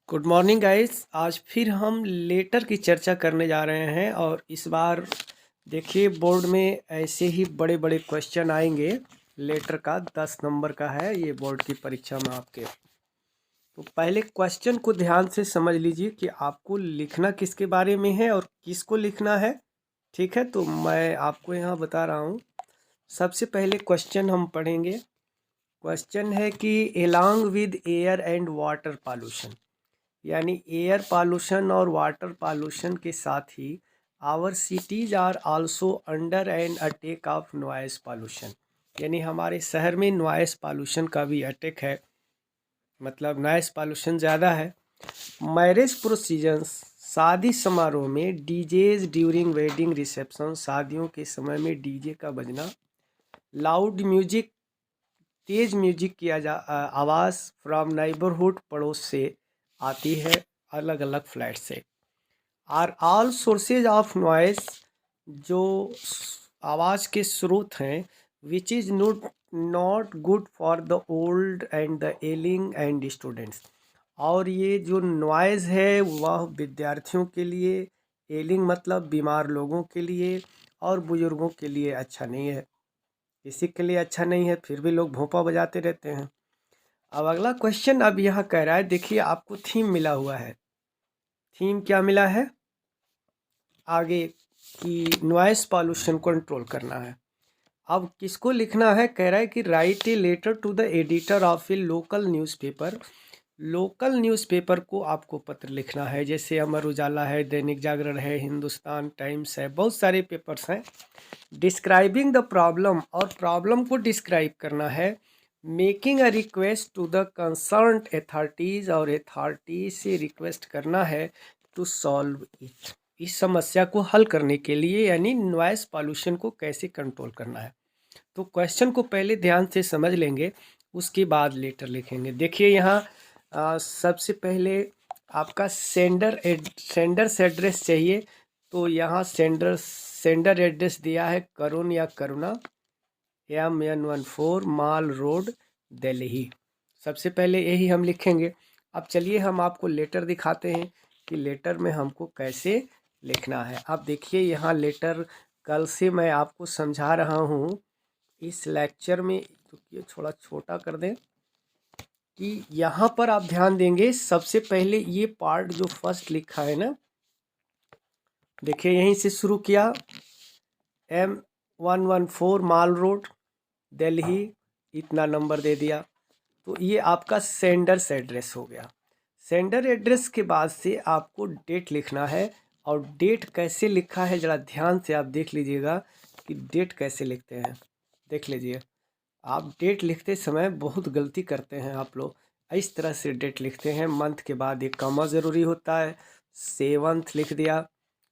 Good morning guys. आज फिर हम लेटर की चर्चा करने जा रहे हैं और इस बार देखिए बोर्ड में ऐसे ही बड़े बड़े क्वेश्चन आएंगे। लेटर का 10 नंबर का है ये बोर्ड की परीक्षा में आपके। तो पहले क्वेश्चन को ध्यान से समझ लीजिए कि आपको लिखना किसके बारे में है और किसको लिखना है। ठीक है, तो मैं आपको यहाँ बता रहा हूँ। सबसे पहले क्वेश्चन हम पढ़ेंगे। क्वेश्चन है कि along with air and water pollution, यानी एयर पॉल्यूशन और वाटर पॉल्यूशन के साथ ही our cities are also under an attack of noise pollution, यानी हमारे शहर में नॉइस पॉल्यूशन का भी अटैक है, मतलब नॉइस पॉल्यूशन ज़्यादा है। मैरिज प्रोसीजर्स, शादी समारोह में डीजेज ड्यूरिंग वेडिंग रिसेप्शन, शादियों के समय में डीजे का बजना। लाउड म्यूजिक, तेज म्यूजिक की आवाज़ फ्रॉम नाइबरहुड, पड़ोस से आती है, अलग अलग फ्लैट से। Are all sources of noise, जो आवाज़ के स्रोत हैं, which is not good for the old and the ailing and students, और ये जो नॉइज़ है वह विद्यार्थियों के लिए, एलिंग मतलब बीमार लोगों के लिए, और बुज़ुर्गों के लिए अच्छा नहीं है। किसी के लिए अच्छा नहीं है, फिर भी लोग भोंपा बजाते रहते हैं। अब अगला क्वेश्चन अब यहाँ कह रहा है, देखिए आपको थीम मिला हुआ है। थीम क्या मिला है आगे कि नॉइस पॉल्यूशन कंट्रोल करना है। अब किसको लिखना है, कह रहा है कि write a letter to the editor of a local newspaper. Local newspaper को आपको पत्र लिखना है, जैसे अमर उजाला है, दैनिक जागरण है, हिंदुस्तान टाइम्स है, बहुत सारे पेपर्स हैं। डिस्क्राइबिंग द प्रॉब्लम, और प्रॉब्लम को डिस्क्राइब करना है। Making a request to the concern authorities, और अथॉरिटीज से रिक्वेस्ट करना है टू सॉल्व इट, इस समस्या को हल करने के लिए, यानी नॉइस पॉल्यूशन को कैसे कंट्रोल करना है। तो क्वेश्चन को पहले ध्यान से समझ लेंगे, उसके बाद लेटर लिखेंगे। देखिए यहाँ सबसे पहले आपका सेंडर्स एड्रेस चाहिए। तो यहाँ सेंडर एड्रेस दिया है करुण या करुणा, M N 14 माल रोड, दिल्ली। सबसे पहले यही हम लिखेंगे। अब चलिए हम आपको लेटर दिखाते हैं कि लेटर में हमको कैसे लिखना है। अब देखिए यहाँ लेटर कल से मैं आपको समझा रहा हूँ इस लेक्चर में, तो ये थोड़ा छोटा कर दें, कि यहाँ पर आप ध्यान देंगे। सबसे पहले ये पार्ट जो फर्स्ट लिखा है ना, देखिए यहीं से शुरू किया, M 114 माल रोड, दिल्ली, इतना नंबर दे दिया। तो ये आपका सेंडर्स एड्रेस हो गया। सेंडर एड्रेस के बाद से आपको डेट लिखना है, और डेट कैसे लिखा है ज़रा ध्यान से आप देख लीजिएगा कि डेट कैसे लिखते हैं। देख लीजिए, आप डेट लिखते समय बहुत गलती करते हैं आप लोग। इस तरह से डेट लिखते हैं, मंथ के बाद एक कॉमा ज़रूरी होता है, 7th लिख दिया,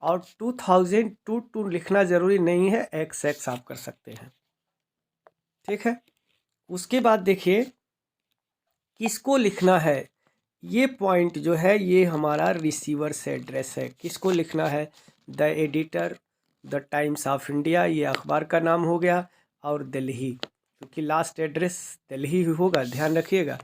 और 2002 लिखना ज़रूरी नहीं है, XX आप कर सकते हैं। ठीक है, उसके बाद देखिए किसको लिखना है। ये पॉइंट जो है ये हमारा रिसीवर से एड्रेस है। किसको लिखना है, the editor, the times of India, ये अखबार का नाम हो गया, और दिल्ली, क्योंकि लास्ट एड्रेस दिल्ली ही होगा, ध्यान रखिएगा।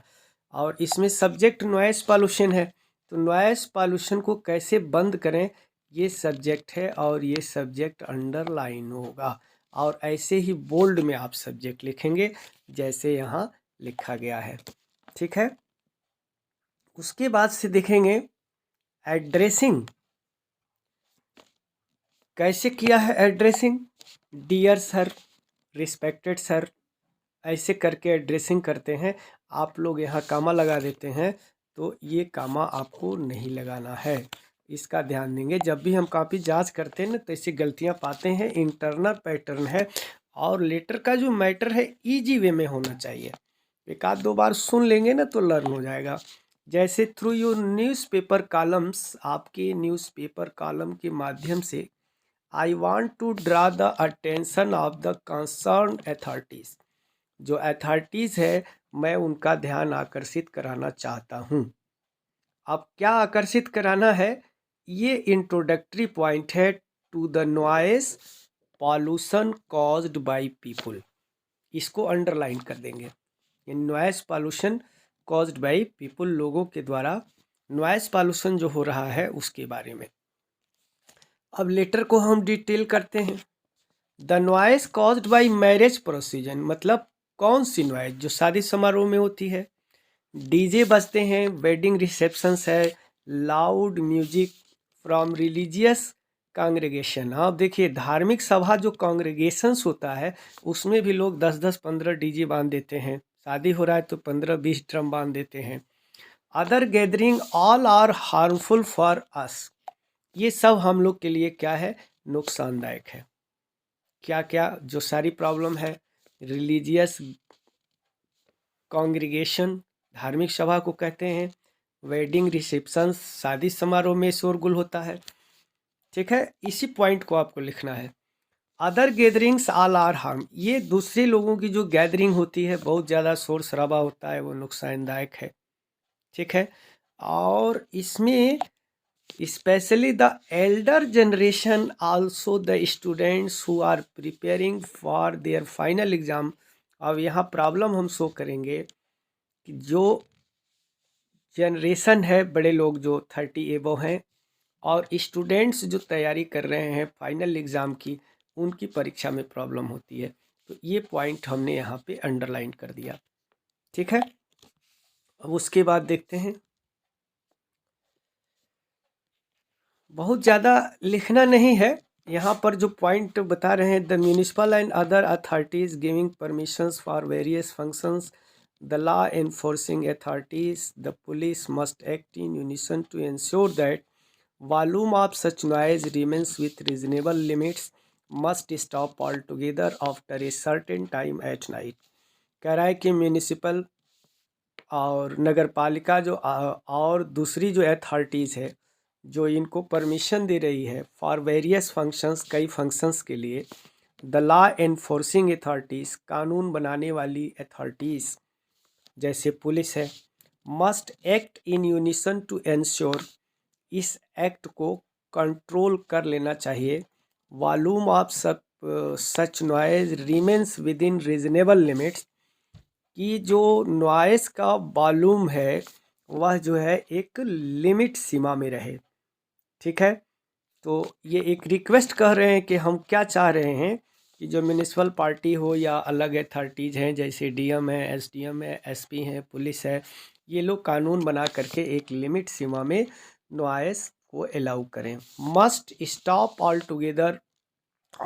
और इसमें सब्जेक्ट नॉइस पॉल्यूशन है, तो नॉइस पॉल्यूशन को कैसे बंद करें ये सब्जेक्ट है, और ये सब्जेक्ट अंडरलाइन होगा, और ऐसे ही बोल्ड में आप सब्जेक्ट लिखेंगे जैसे यहाँ लिखा गया है। ठीक है, उसके बाद से देखेंगे एड्रेसिंग कैसे किया है। Addressing, dear sir, respected sir, ऐसे करके एड्रेसिंग करते हैं। आप लोग यहाँ कामा लगा देते हैं, तो ये कामा आपको नहीं लगाना है, इसका ध्यान देंगे। जब भी हम कॉपी जांच करते हैं ना तो ऐसी गलतियाँ पाते हैं, इंटरनल पैटर्न है। और लेटर का जो मैटर है इजी वे में होना चाहिए, एक आध दो बार सुन लेंगे ना तो लर्न हो जाएगा। जैसे थ्रू योर न्यूज़पेपर कॉलम्स, आपके न्यूज़पेपर कॉलम के माध्यम से, I want to draw the attention of the concern authorities, जो अथॉरिटीज़ है मैं उनका ध्यान आकर्षित कराना चाहता हूँ। अब क्या आकर्षित कराना है, ये इंट्रोडक्टरी पॉइंट है to the noise pollution caused by people, इसको अंडरलाइन कर देंगे। Noise pollution caused by people, लोगों के द्वारा नॉइस पॉल्यूशन जो हो रहा है उसके बारे में। अब लेटर को हम डिटेल करते हैं। The noise caused by marriage precision, मतलब कौन सी नॉइस? जो शादी समारोह में होती है, डीजे बजते हैं, वेडिंग रिसेप्शंस है, loud music from religious congregation. आप देखिए धार्मिक सभा जो कांग्रेगेशंस होता है उसमें भी लोग 10-10 15 डीजे बांध देते हैं। शादी हो रहा है तो 15-20 ड्रम बांध देते हैं। Other gathering all are harmful for us, ये सब हम लोग के लिए क्या है? नुकसानदायक है। क्या क्या जो सारी प्रॉब्लम है? रिलीजियस कांग्रीगेशन, धार्मिक सभा को कहते हैं। वेडिंग रिसेप्शंस, शादी समारोह में शोरगुल होता है। ठीक है, इसी पॉइंट को आपको लिखना है। Other gatherings all are harm, ये दूसरे लोगों की जो गैदरिंग होती है, बहुत ज़्यादा शोर शराबा होता है, वो नुकसानदायक है। ठीक है, और इसमें specially the elder generation also the students who are preparing for their final exam. अब यहाँ प्रॉब्लम हम शो करेंगे कि जो जनरेशन है, बड़े लोग जो 30 एबव हैं, और स्टूडेंट्स जो तैयारी कर रहे हैं फाइनल एग्ज़ाम की, उनकी परीक्षा में प्रॉब्लम होती है। तो ये पॉइंट हमने यहाँ पे अंडरलाइन कर दिया। ठीक है, अब उसके बाद देखते हैं। बहुत ज़्यादा लिखना नहीं है, यहाँ पर जो पॉइंट बता रहे हैं, the municipal and other authorities giving permissions for various functions, the law enforcing authorities, the police must act in unison to ensure that volume of such noise remains with reasonable limits, must stop all together after a certain time at night. कह रहा है कि municipal और नगर पालिका जो और दूसरी जो अथॉरिटीज़ है, जो इनको परमिशन दे रही है फॉर वेरियस फंक्शंस, कई फंक्शंस के लिए, द लॉ एनफोर्सिंग अथॉरिटीज़, कानून बनाने वाली अथॉरिटीज़ जैसे पुलिस है, must act in unison to ensure, इस एक्ट को कंट्रोल कर लेना चाहिए, volume of such noise remains within reasonable limits, कि जो नॉइस का वॉल्यूम है वह जो है एक लिमिट सीमा में रहे। ठीक है, तो ये एक रिक्वेस्ट कर रहे हैं कि हम क्या चाह रहे हैं कि जो म्यूनिसिपल पार्टी हो या अलग अथॉरिटीज़ हैं, जैसे डीएम है, एसडीएम है, एसपी हैं, पुलिस है, ये लोग कानून बना करके एक लिमिट सीमा में नॉइस को अलाउ करें। Must stop all together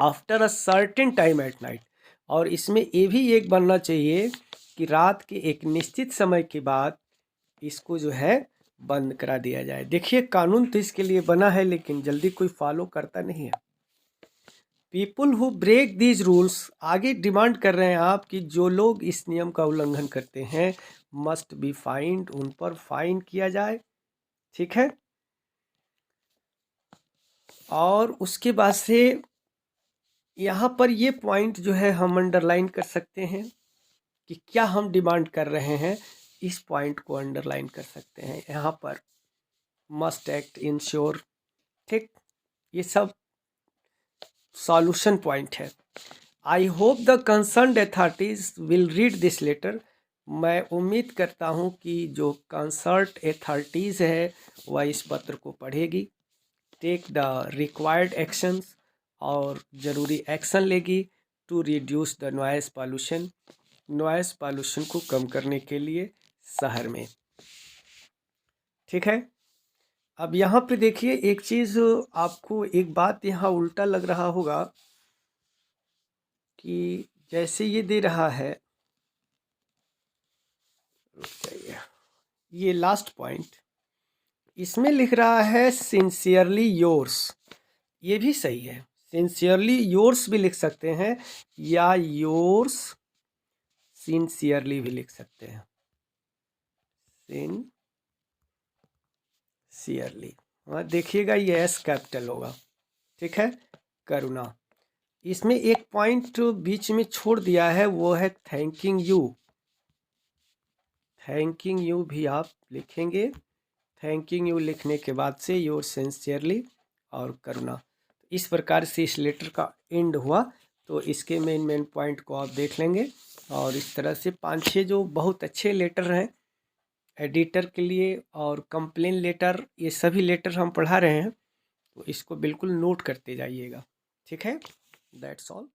after a certain time at night, और इसमें ये भी एक बनना चाहिए कि रात के एक निश्चित समय के बाद इसको जो है बंद करा दिया जाए। देखिए कानून तो इसके लिए बना है, लेकिन जल्दी कोई फॉलो करता नहीं है। People who break these rules, आगे डिमांड कर रहे हैं आप कि जो लोग इस नियम का उल्लंघन करते हैं मस्ट बी फाइंड, उन पर फाइन किया जाए। ठीक है, और उसके बाद से यहाँ पर ये पॉइंट जो है हम अंडरलाइन कर सकते हैं कि क्या हम डिमांड कर रहे हैं, इस पॉइंट को अंडरलाइन कर सकते हैं यहाँ पर। मस्ट एक्ट इंश्योर, ठीक, ये सब सॉल्यूशन पॉइंट है। I hope the concerned authorities will read this letter, मैं उम्मीद करता हूँ कि जो कंसर्ट अथॉरिटीज़ है वह इस पत्र को पढ़ेगी। टेक द रिक्वायर्ड एक्शंस, और ज़रूरी एक्शन लेगी to reduce the noise pollution, noise pollution को कम करने के लिए शहर में। ठीक है, अब यहाँ पे देखिए एक चीज़, आपको एक बात यहाँ उल्टा लग रहा होगा कि जैसे ये दे रहा है, ये लास्ट पॉइंट, इसमें लिख रहा है सिंसियरली योर्स, ये भी सही है, सिंसियरली योर्स भी लिख सकते हैं या योर्स सिंसियरली भी लिख सकते हैं, सिंसियरली। हाँ देखिएगा ये एस कैपिटल होगा। ठीक है, करुणा। इसमें एक पॉइंट बीच में छोड़ दिया है, वो है थैंकिंग यू। थैंकिंग यू भी आप लिखेंगे, थैंकिंग यू लिखने के बाद से योर सिंसियरली और करुणा। इस प्रकार से इस लेटर का एंड हुआ। तो इसके मेन पॉइंट को आप देख लेंगे, और इस तरह से 5-6 जो बहुत अच्छे लेटर हैं एडिटर के लिए और कंप्लेन लेटर, ये सभी लेटर हम पढ़ा रहे हैं, तो इसको बिल्कुल नोट करते जाइएगा। ठीक है, दैट्स ऑल।